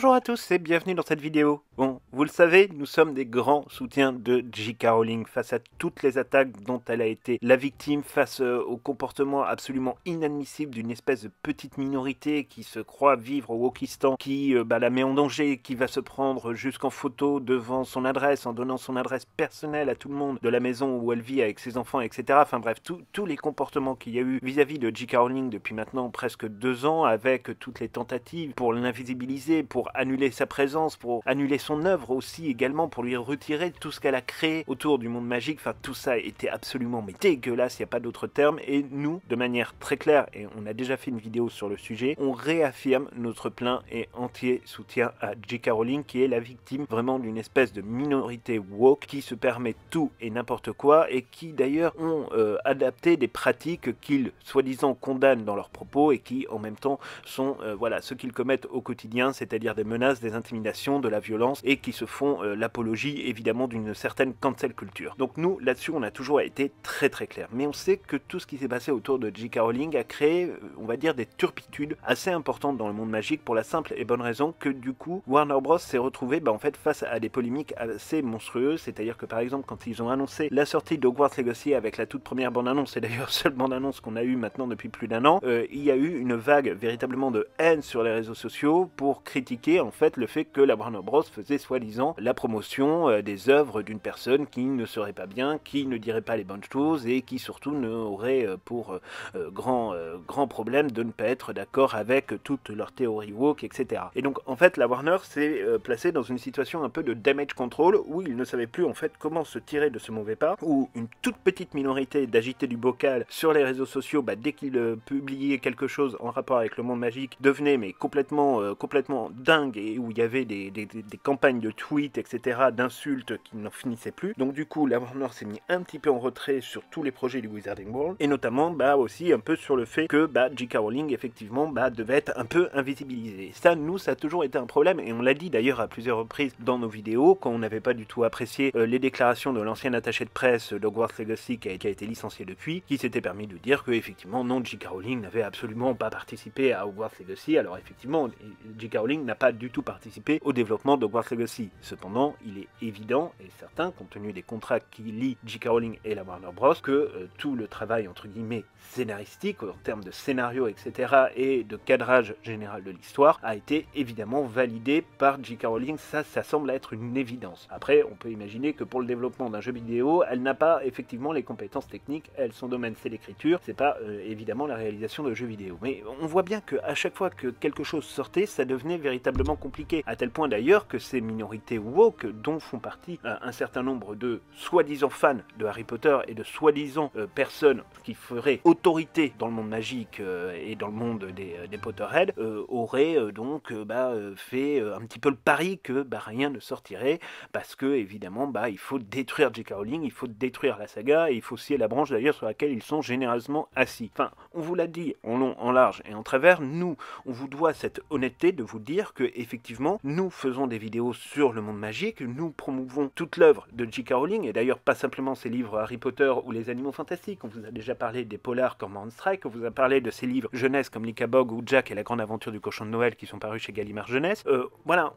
Bonjour à tous et bienvenue dans cette vidéo. Bon, vous le savez, nous sommes des grands soutiens de J.K. Rowling face à toutes les attaques dont elle a été la victime, face au comportement absolument inadmissible d'une espèce de petite minorité qui se croit vivre au Wokistan, qui la met en danger, qui va se prendre jusqu'en photo devant son adresse, en donnant son adresse personnelle à tout le monde de la maison où elle vit avec ses enfants, etc. Enfin bref, tous les comportements qu'il y a eu vis-à-vis de J.K. Rowling depuis maintenant presque 2 ans, avec toutes les tentatives pour l'invisibiliser, pour annuler sa présence, pour annuler son œuvre aussi également, pour lui retirer tout ce qu'elle a créé autour du monde magique. Enfin, tout ça était absolument dégueulasse, il n'y a pas d'autre terme. Et nous, de manière très claire, et on a déjà fait une vidéo sur le sujet, on réaffirme notre plein et entier soutien à J.K. Rowling, qui est la victime vraiment d'une espèce de minorité woke qui se permet tout et n'importe quoi, et qui d'ailleurs ont adapté des pratiques qu'ils soi-disant condamnent dans leurs propos et qui en même temps sont ce qu'ils commettent au quotidien, c'est-à-dire des menaces, des intimidations, de la violence, et qui se font l'apologie évidemment d'une certaine cancel culture. Donc nous, là-dessus, on a toujours été très très clair. Mais on sait que tout ce qui s'est passé autour de J.K. Rowling a créé, on va dire, des turpitudes assez importantes dans le monde magique, pour la simple et bonne raison que du coup, Warner Bros s'est retrouvé en fait face à des polémiques assez monstrueuses. C'est-à-dire que par exemple, quand ils ont annoncé la sortie d'Hogwarts Legacy avec la toute première bande-annonce, et d'ailleurs seule bande-annonce qu'on a eue maintenant depuis plus d'1 an, il y a eu une vague véritablement de haine sur les réseaux sociaux pour critiquer en fait le fait que la Warner Bros faisait soi-disant la promotion des œuvres d'une personne qui ne serait pas bien, qui ne dirait pas les bonnes choses et qui surtout n'aurait pour grand problème de ne pas être d'accord avec toutes leurs théories woke, etc. Et donc en fait la Warner s'est placée dans une situation un peu de damage control où il ne savait plus en fait comment se tirer de ce mauvais pas, où une toute petite minorité d'agiter du bocal sur les réseaux sociaux, dès qu'il publiait quelque chose en rapport avec le monde magique, devenait complètement dingue, et où il y avait des campagnes de tweets, etc., d'insultes qui n'en finissaient plus. Donc du coup, la Warner s'est mis un petit peu en retrait sur tous les projets du Wizarding World, et notamment aussi un peu sur le fait que J.K. Rowling, effectivement, devait être un peu invisibilisée. Ça, nous, ça a toujours été un problème, et on l'a dit d'ailleurs à plusieurs reprises dans nos vidéos, quand on n'avait pas du tout apprécié les déclarations de l'ancien attaché de presse d'Hogwarts Legacy, qui a été licencié depuis, qui s'était permis de dire que, effectivement, non, J.K. Rowling n'avait absolument pas participé à Hogwarts Legacy. Alors effectivement, J.K. Rowling n'a pas du tout participé au développement de Hogwarts Legacy. Cependant, il est évident et certain, compte tenu des contrats qui lient J.K. Rowling et la Warner Bros, que tout le travail entre guillemets scénaristique, en termes de scénario, etc., et de cadrage général de l'histoire, a été évidemment validé par J.K. Rowling. Ça semble être une évidence. Après, on peut imaginer que pour le développement d'un jeu vidéo, elle n'a pas effectivement les compétences techniques. Elle, son domaine, c'est l'écriture. C'est pas évidemment la réalisation de jeux vidéo. Mais on voit bien qu'à chaque fois que quelque chose sortait, ça devenait véritablement compliqué. À tel point d'ailleurs que ces minorités woke, dont font partie un certain nombre de soi-disant fans de Harry Potter et de soi-disant personnes qui feraient autorité dans le monde magique et dans le monde des Potterheads, auraient fait un petit peu le pari que rien ne sortirait, parce que évidemment il faut détruire J.K. Rowling, il faut détruire la saga, et il faut scier la branche d'ailleurs sur laquelle ils sont généreusement assis. Enfin, on vous l'a dit en long, en large et en travers, nous, on vous doit cette honnêteté de vous dire que effectivement, nous faisons des vidéos sur le monde magique, nous promouvons toute l'œuvre de J.K. Rowling, et d'ailleurs pas simplement ses livres Harry Potter ou les Animaux Fantastiques. On vous a déjà parlé des polars comme On Strike, on vous a parlé de ses livres jeunesse comme Licabog ou Jack et la grande aventure du cochon de Noël qui sont parus chez Gallimard Jeunesse.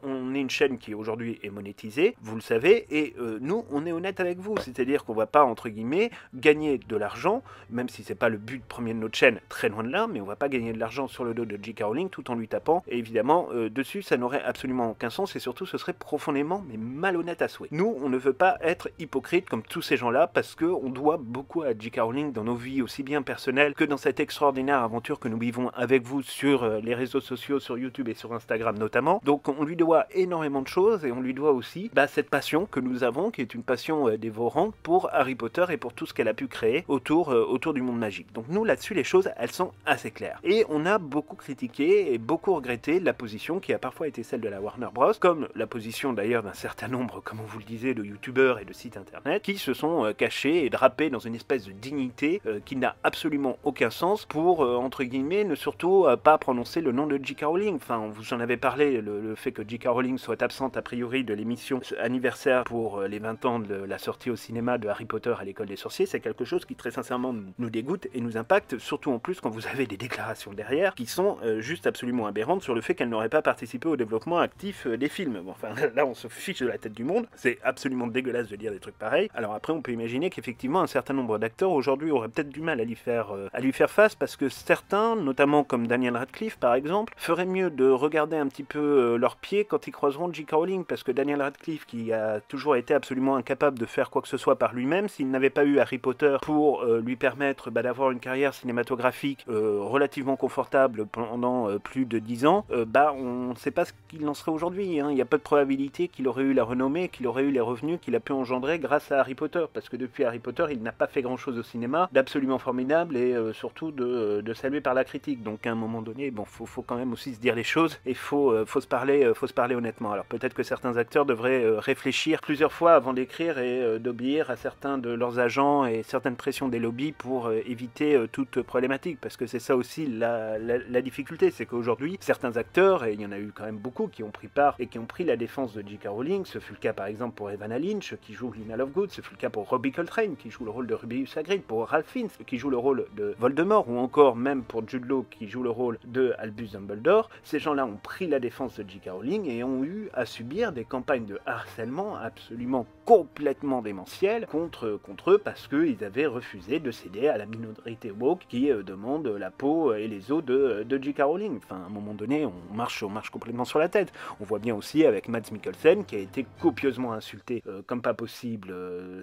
On est une chaîne qui aujourd'hui est monétisée, vous le savez, et nous, on est honnête avec vous, c'est-à-dire qu'on va pas, entre guillemets, gagner de l'argent, même si c'est pas le but premier de notre chaîne, très loin de là, mais on va pas gagner de l'argent sur le dos de J.K. Rowling tout en lui tapant, et évidemment, dessus, ça n'aurait absolument aucun sens, et surtout, ce serait profondément malhonnête à souhait. Nous, on ne veut pas être hypocrite comme tous ces gens-là, parce qu'on doit beaucoup à J.K. Rowling dans nos vies, aussi bien personnelles que dans cette extraordinaire aventure que nous vivons avec vous sur les réseaux sociaux, sur YouTube et sur Instagram notamment. Donc on lui doit énormément de choses, et on lui doit aussi cette passion que nous avons, qui est une passion dévorante pour Harry Potter et pour tout ce qu'elle a pu créer autour du monde magique. Donc nous, là-dessus, les choses, elles sont assez claires. Et on a beaucoup critiqué et beaucoup regretté la position qui a parfois été celle de la Warner Bros, comme la position l'opposition d'ailleurs d'un certain nombre, comme on vous le disait, de youtubeurs et de sites internet, qui se sont cachés et drapés dans une espèce de dignité qui n'a absolument aucun sens pour, entre guillemets, ne surtout pas prononcer le nom de J.K. Rowling. Enfin, on vous en avait parlé, le fait que J.K. Rowling soit absente a priori de l'émission anniversaire pour les 20 ans de la sortie au cinéma de Harry Potter à l'école des sorciers, c'est quelque chose qui très sincèrement nous dégoûte et nous impacte, surtout en plus quand vous avez des déclarations derrière qui sont juste absolument aberrantes sur le fait qu'elle n'aurait pas participé au développement actif des films. Bon, enfin là on se fiche de la tête du monde, c'est absolument dégueulasse de dire des trucs pareils. Alors après on peut imaginer qu'effectivement un certain nombre d'acteurs aujourd'hui auraient peut-être du mal à lui faire face parce que certains, notamment comme Daniel Radcliffe par exemple, feraient mieux de regarder un petit peu leurs pieds quand ils croiseront J.K. Rowling, parce que Daniel Radcliffe, qui a toujours été absolument incapable de faire quoi que ce soit par lui-même, s'il n'avait pas eu Harry Potter pour lui permettre d'avoir une carrière cinématographique relativement confortable pendant plus de 10 ans, on ne sait pas ce qu'il en serait aujourd'hui. Il n'y a pas de probabilité qu'il aurait eu la renommée, qu'il aurait eu les revenus qu'il a pu engendrer grâce à Harry Potter, parce que depuis Harry Potter, il n'a pas fait grand-chose au cinéma d'absolument formidable et surtout de saluer par la critique. Donc à un moment donné, bon, faut quand même aussi se dire les choses et faut se parler honnêtement. Alors peut-être que certains acteurs devraient réfléchir plusieurs fois avant d'écrire et d'obéir à certains de leurs agents et certaines pressions des lobbies pour éviter toute problématique, parce que c'est ça aussi la difficulté, c'est qu'aujourd'hui certains acteurs, et il y en a eu quand même beaucoup qui ont pris part et qui ont pris la défense de J.K. Rowling. Ce fut le cas par exemple pour Evanna Lynch qui joue Lina Lovegood, ce fut le cas pour Robbie Coltrane qui joue le rôle de Rubeus Hagrid, pour Ralph Fiennes qui joue le rôle de Voldemort, ou encore même pour Jude Law qui joue le rôle de Albus Dumbledore. Ces gens-là ont pris la défense de J.K. Rowling et ont eu à subir des campagnes de harcèlement absolument complètement démentielles contre eux parce qu'ils avaient refusé de céder à la minorité woke qui demande la peau et les os de J.K. Rowling. Enfin, à un moment donné, on marche complètement sur la tête. On voit bien aussi avec Mads Mikkelsen qui a été copieusement insulté comme pas possible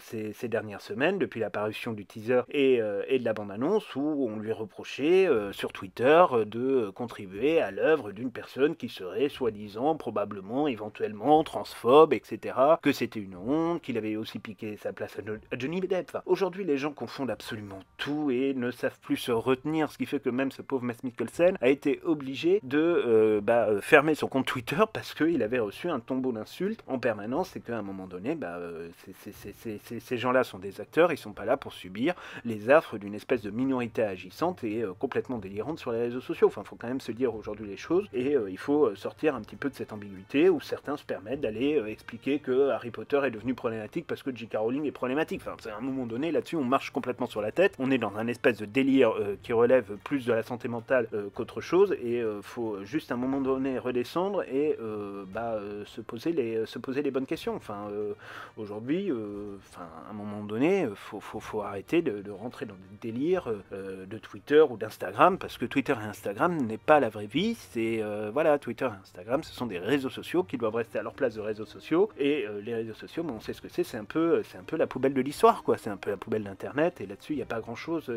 ces dernières semaines depuis l'apparition du teaser et de la bande-annonce, où on lui reprochait sur Twitter de contribuer à l'œuvre d'une personne qui serait soi-disant, probablement, éventuellement transphobe, etc. Que c'était une honte, qu'il avait aussi piqué sa place à Johnny Depp. Enfin, aujourd'hui, les gens confondent absolument tout et ne savent plus se retenir, ce qui fait que même ce pauvre Mads Mikkelsen a été obligé de fermer son compte Twitter parce qu'il avait reçu un tombeau d'insultes en permanence et qu'à un moment donné, ces gens-là sont des acteurs, ils sont pas là pour subir les affres d'une espèce de minorité agissante et complètement délirante sur les réseaux sociaux. Enfin, il faut quand même se dire aujourd'hui les choses et il faut sortir un petit peu de cette ambiguïté où certains se permettent d'aller expliquer que Harry Potter est devenu problématique parce que J.K. Rowling est problématique. Enfin, à un moment donné, là-dessus, on marche complètement sur la tête. On est dans un espèce de délire qui relève plus de la santé mentale qu'autre chose et faut juste à un moment donné redescendre et se poser les bonnes questions. Enfin, aujourd'hui, à un moment donné, faut arrêter de rentrer dans des délires de Twitter ou d'Instagram, parce que Twitter et Instagram n'est pas la vraie vie. C'est Twitter et Instagram, ce sont des réseaux sociaux qui doivent rester à leur place de réseaux sociaux, et les réseaux sociaux, on sait ce que c'est un peu la poubelle de l'histoire, quoi. C'est un peu la poubelle d'internet, et là-dessus il n'y a pas grand chose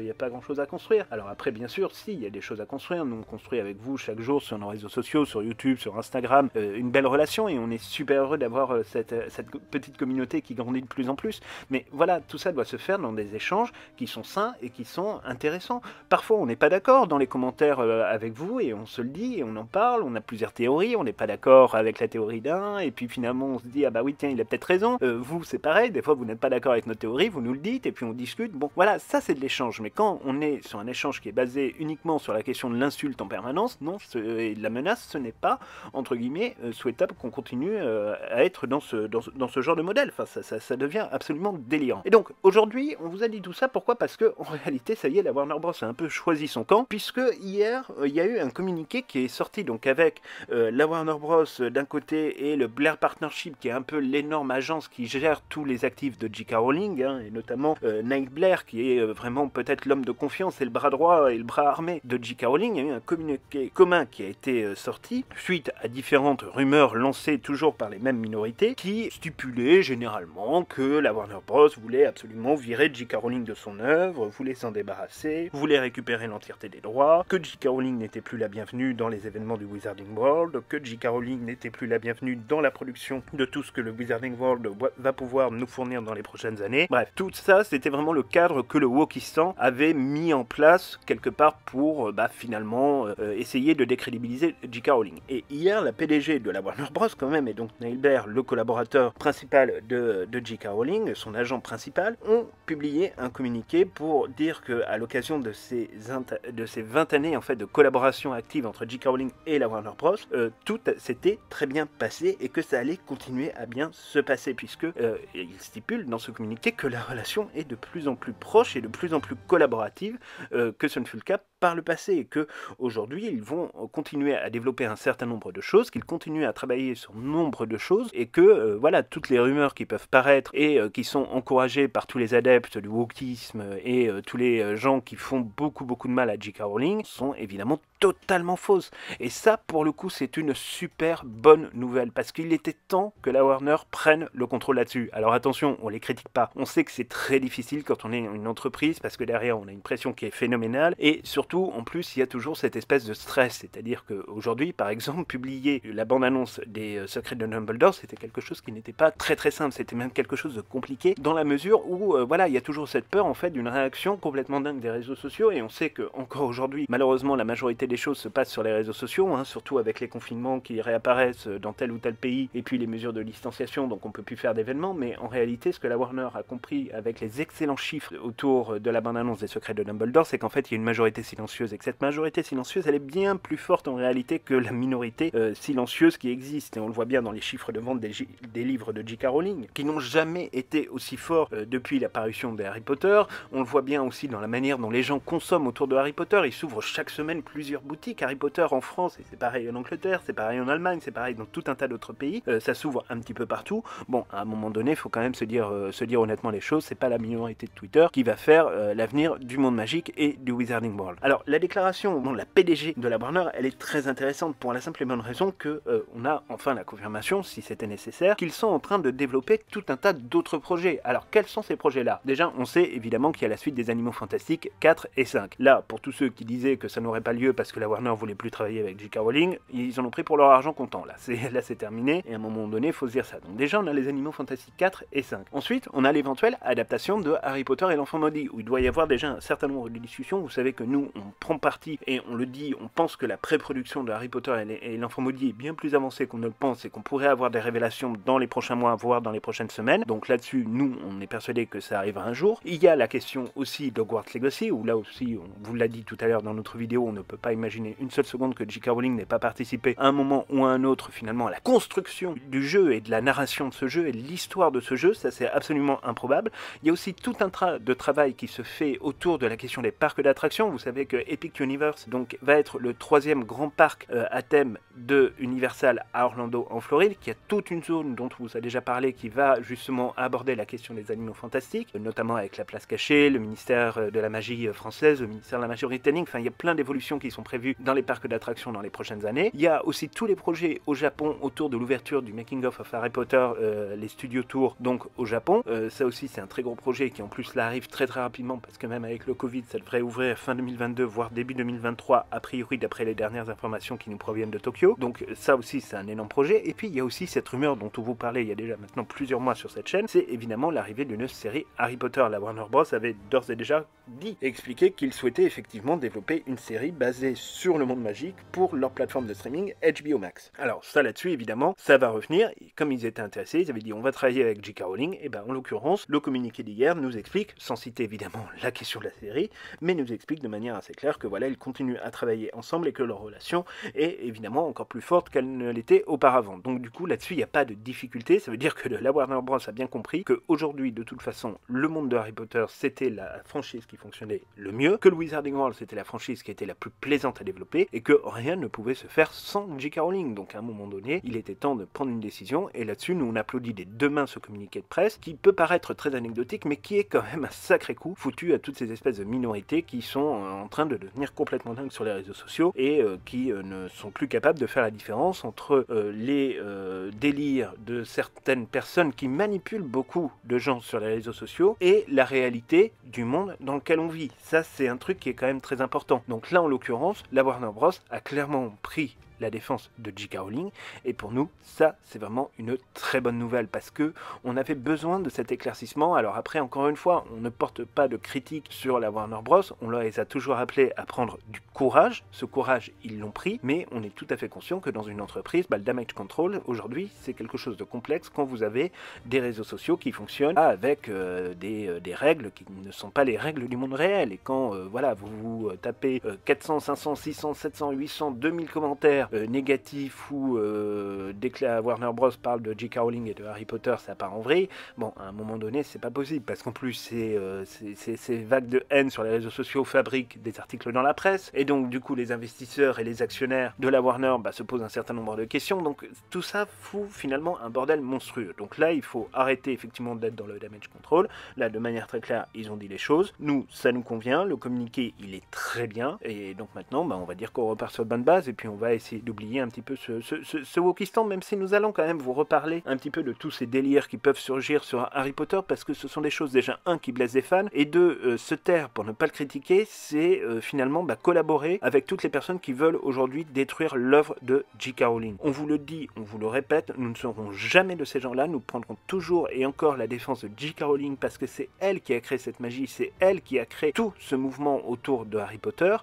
à construire. Alors après, bien sûr, si, il y a des choses à construire. Nous on construit avec vous chaque jour sur nos réseaux sociaux, sur YouTube, sur Instagram, une belle relation, et on est super heureux d'avoir cette petite communauté qui grandit de plus en plus. Mais voilà, tout ça doit se faire dans des échanges qui sont sains et qui sont intéressants. Parfois on n'est pas d'accord dans les commentaires avec vous, et on se le dit et on en parle. On a plusieurs théories, on n'est pas d'accord avec la théorie d'un, et puis finalement on se dit ah bah oui tiens il a peut-être raison. Vous c'est pareil, des fois vous n'êtes pas d'accord avec notre théorie, vous nous le dites et puis on discute. Bon voilà, ça c'est de l'échange. Mais quand on est sur un échange qui est basé uniquement sur la question de l'insulte en permanence, non, et de la menace, ce n'est pas entre guillemets souhaitable qu'on continue à être dans ce genre de modèle. Enfin ça devient absolument délirant. Et donc aujourd'hui on vous a dit tout ça, pourquoi? Parce que en réalité ça y est, la Warner Bros a un peu choisi son camp, puisque hier il y a eu un communiqué qui est sorti donc avec la Warner Bros d'un côté et le Blair Partnership qui est un peu l'énorme agence qui gère tous les actifs de J.K. Rowling, et notamment Nick Blair qui est vraiment peut-être l'homme de confiance et le bras droit et le bras armé de J.K. Rowling. Il y a eu un communiqué commun qui a été sorti suite à différentes rumeurs lancées toujours par les mêmes minorités qui stipulaient généralement que la Warner Bros voulait absolument virer J.K. Rowling de son œuvre, voulait s'en débarrasser, voulait récupérer l'entièreté des droits, que J.K. Rowling n'était plus la bienvenue dans les événements du Wizarding World, que J.K. Rowling n'était plus la bienvenue dans la production de tout ce que le Wizarding World va pouvoir nous fournir dans les prochaines années. Bref, tout ça, c'était vraiment le cadre que le Wokistan avait mis en place quelque part pour finalement essayer de décrédibiliser J.K. Rowling. Et hier, la PDG de la Warner Bros quand même lui-même et donc Neil Baer, le collaborateur principal de J.K. Rowling, son agent principal, ont publié un communiqué pour dire qu'à l'occasion de ces 20 années en fait de collaboration active entre J.K. Rowling et la Warner Bros, tout s'était très bien passé et que ça allait continuer à bien se passer, puisque il stipule dans ce communiqué que la relation est de plus en plus proche et de plus en plus collaborative que ce ne fut le cas par le passé, et que aujourd'hui ils vont continuer à développer un certain nombre de choses, qu'ils continuent à travailler sur nombre de choses, et que voilà, toutes les rumeurs qui peuvent paraître et qui sont encouragées par tous les adeptes du wokisme et tous les gens qui font beaucoup de mal à J.K. Rowling sont évidemment totalement fausses. Et ça, pour le coup, c'est une super bonne nouvelle, parce qu'il était temps que la Warner prenne le contrôle là-dessus. Alors attention, on les critique pas. On sait que c'est très difficile quand on est une entreprise, parce que derrière, on a une pression qui est phénoménale, et surtout, en plus, il y a toujours cette espèce de stress. C'est-à-dire qu'aujourd'hui, par exemple, publier la bande-annonce des Secrets de Dumbledore, c'était quelque chose qui n'était pas très simple. C'était même quelque chose de compliqué, dans la mesure où, voilà, il y a toujours cette peur, en fait, d'une réaction complètement dingue des réseaux sociaux, et on sait que encore aujourd'hui, malheureusement, la majorité des choses se passent sur les réseaux sociaux, hein, surtout avec les confinements qui réapparaissent dans tel ou tel pays, et puis les mesures de distanciation, donc on peut plus faire d'événements, mais en réalité, ce que la Warner a compris avec les excellents chiffres autour de la bande-annonce des Secrets de Dumbledore, c'est qu'en fait, il y a une majorité silencieuse, et que cette majorité silencieuse, elle est bien plus forte en réalité que la minorité silencieuse qui existe, et on le voit bien dans les chiffres de vente des livres de J.K. Rowling, qui n'ont jamais été aussi forts depuis l'apparition de Harry Potter. On le voit bien aussi dans la manière dont les gens consomment autour de Harry Potter. Il s'ouvre chaque semaine plusieurs boutiques Harry Potter en France, et c'est pareil en Angleterre, c'est pareil en Allemagne, c'est pareil dans tout un tas d'autres pays. Ça s'ouvre un petit peu partout. Bon, à un moment donné, il faut quand même se dire honnêtement les choses. C'est pas la minorité de Twitter qui va faire l'avenir du monde magique et du Wizarding World. Alors, la déclaration de la PDG de la Warner, elle est très intéressante pour la simple et bonne raison que on a enfin la confirmation, si c'était nécessaire, qu'ils sont en train de développer tout un tas d'autres projets. Alors, quels sont ces projets-là? Déjà, on sait évidemment qu'il y a la suite des Animaux Fantastiques 4 et 5. Là, pour tous ceux qui disaient que ça n'aurait pas lieu parce que la Warner voulait plus travailler avec J.K. Rowling, ils en ont pris pour leur argent comptant. Là, c'est terminé, et à un moment donné, il faut se dire ça. Donc déjà, on a les Animaux Fantastiques 4 et 5. Ensuite, on a l'éventuelle adaptation de Harry Potter et l'Enfant Maudit, où il doit y avoir déjà un certain nombre de discussions. Vous savez que nous, on prend parti, et on le dit, on pense que la pré-production de Harry Potter et l'Enfant Maudit est bien plus avancée qu'on ne le pense, et qu'on pourrait avoir des révélations dans les prochains mois, voire dans les prochaines semaines. Donc là-dessus, nous, on est persuadé que ça arrivera un jour. Il y a la question aussi d'Hogwarts Legacy, où là aussi, on vous l'a dit tout à l'heure dans notre vidéo, on ne peut pas imaginer une seule seconde que J.K. Rowling n'ait pas participé à un moment ou à un autre finalement à la construction du jeu et de la narration de ce jeu et de l'histoire de ce jeu. Ça, c'est absolument improbable. Il y a aussi tout un tas de travail qui se fait autour de la question des parcs d'attractions. Vous savez que Epic Universe donc va être le troisième grand parc à thème de Universal à Orlando en Floride, qui a toute une zone dont on vous a déjà parlé, qui va justement aborder la question des animaux fantastiques, notamment avec la place cachée, le ministère de la magie française, le ministère de la magie britannique. Enfin, il y a plein d'évolutions qui sont prévues dans les parcs d'attractions dans les prochaines années. Il y a aussi tous les projets au Japon autour de l'ouverture du Making of Harry Potter, les studio tours donc au Japon. Ça aussi, c'est un très gros projet qui en plus là arrive très rapidement, parce que même avec le Covid, ça devrait ouvrir fin 2022 voire début 2023 a priori, d'après les dernières informations qui nous proviennent de Tokyo. Donc ça aussi, c'est un énorme projet. Et puis il y a aussi cette rumeur dont on vous parlait il y a déjà maintenant plusieurs mois sur cette chaîne, c'est évidemment l'arrivée d'une série Harry Potter. La Warner Bros avait d'ores et déjà dit et expliqué qu'ils souhaitaient effectivement développer une série basée sur le monde magique pour leur plateforme de streaming HBO Max. Alors ça là-dessus, évidemment, ça va revenir. Et comme ils étaient intéressés, ils avaient dit on va travailler avec J.K. Rowling. Et ben en l'occurrence, le communiqué d'hier nous explique, sans citer évidemment la question de la série, mais nous explique de manière assez claire que voilà, ils continuent à travailler ensemble et que leur relation est évidemment encore plus forte qu'elle ne l'était auparavant. Donc du coup là-dessus, il n'y a pas de difficulté. Ça veut dire que la Warner Bros a bien compris qu'aujourd'hui, de toute façon, le monde de Harry Potter, c'était la franchise qui fonctionnait le mieux, que le Wizarding World, c'était la franchise qui était la plus plaisante à développer, et que rien ne pouvait se faire sans J.K. Rowling. Donc à un moment donné, il était temps de prendre une décision, et là-dessus, nous on applaudit des deux mains ce communiqué de presse, qui peut paraître très anecdotique, mais qui est quand même un sacré coup foutu à toutes ces espèces de minorités qui sont en train de devenir complètement dingues sur les réseaux sociaux, et qui ne sont plus capables de faire la différence entre les délires de certaines personnes qui manipulent beaucoup de gens sur les réseaux sociaux et la réalité du monde dans lequel on vit. Ça, c'est un truc qui est quand même très important. Donc là, en l'occurrence, la Warner Bros a clairement pris la défense de J.K. Rowling, et pour nous, ça, c'est vraiment une très bonne nouvelle, parce que on avait besoin de cet éclaircissement. Alors après, encore une fois, on ne porte pas de critique sur la Warner Bros, on les a toujours appelés à prendre du courage, ce courage, ils l'ont pris, mais on est tout à fait conscient que dans une entreprise, le damage control, aujourd'hui, c'est quelque chose de complexe quand vous avez des réseaux sociaux qui fonctionnent avec des règles qui ne sont pas les règles du monde réel, et quand voilà, vous tapez 400, 500, 600, 700, 800, 2000 commentaires négatifs ou dès que la Warner Bros parle de J.K. Rowling et de Harry Potter, ça part en vrille. Bon, à un moment donné, c'est pas possible, parce qu'en plus, ces vagues de haine sur les réseaux sociaux fabriquent des articles dans la presse, et donc du coup, les investisseurs et les actionnaires de la Warner se posent un certain nombre de questions, donc tout ça fout finalement un bordel monstrueux. Donc là, il faut arrêter effectivement d'être dans le damage control. Là, de manière très claire, ils ont dit les choses. Nous, ça nous convient, le communiqué, il est très bien, et donc maintenant, on va dire qu'on repart sur de bonnes bases, et puis on va essayer d'oublier un petit peu ce Wokistan, même si nous allons quand même vous reparler un petit peu de tous ces délires qui peuvent surgir sur Harry Potter, parce que ce sont des choses déjà, un, qui blessent les fans, et deux, se taire pour ne pas le critiquer, c'est finalement collaborer avec toutes les personnes qui veulent aujourd'hui détruire l'œuvre de J.K. Rowling. On vous le dit, on vous le répète, nous ne serons jamais de ces gens-là, nous prendrons toujours et encore la défense de J.K. Rowling, parce que c'est elle qui a créé cette magie, c'est elle qui a créé tout ce mouvement autour de Harry Potter.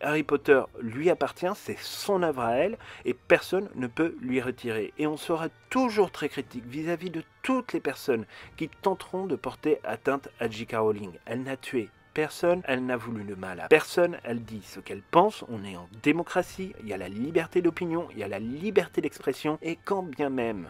Harry Potter lui appartient, c'est son œuvre à elle, et personne ne peut lui retirer. Et on sera toujours très critique vis-à-vis de toutes les personnes qui tenteront de porter atteinte à J.K. Rowling. Elle n'a tué personne, elle n'a voulu le mal à personne, elle dit ce qu'elle pense, on est en démocratie, il y a la liberté d'opinion, il y a la liberté d'expression, et quand bien même,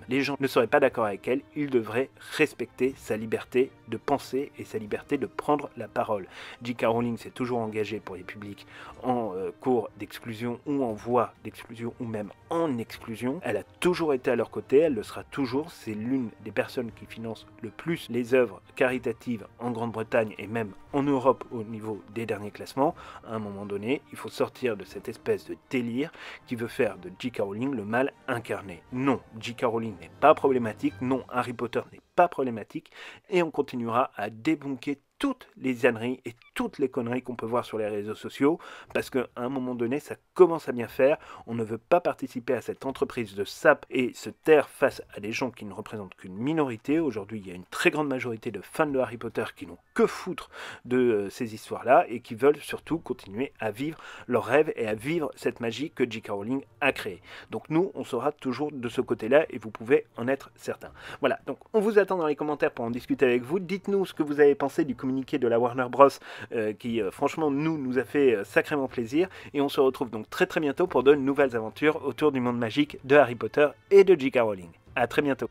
les gens ne seraient pas d'accord avec elle, ils devraient respecter sa liberté de penser et sa liberté de prendre la parole. J.K. Rowling s'est toujours engagée pour les publics en cours d'exclusion ou en voie d'exclusion ou même en exclusion. Elle a toujours été à leur côté, elle le sera toujours, c'est l'une des personnes qui finance le plus les œuvres caritatives en Grande-Bretagne et même en Europe au niveau des derniers classements. À un moment donné, il faut sortir de cette espèce de délire qui veut faire de J.K. Rowling le mal incarné. Non, J.K. Rowling n'est pas problématique, non, Harry Potter n'est pas problématique, et on continuera à débunker toutes les âneries et toutes les conneries qu'on peut voir sur les réseaux sociaux, parce qu'à un moment donné, ça commence à bien faire. On ne veut pas participer à cette entreprise de sape et se taire face à des gens qui ne représentent qu'une minorité. Aujourd'hui, il y a une très grande majorité de fans de Harry Potter qui n'ont que foutre de ces histoires-là et qui veulent surtout continuer à vivre leurs rêves et à vivre cette magie que J.K. Rowling a créée. Donc nous, on sera toujours de ce côté-là et vous pouvez en être certain. Voilà, donc on vous attend dans les commentaires pour en discuter avec vous. Dites-nous ce que vous avez pensé du communiqué de la Warner Bros qui franchement nous a fait sacrément plaisir, et on se retrouve donc très bientôt pour de nouvelles aventures autour du monde magique de Harry Potter et de J.K. Rowling. À très bientôt.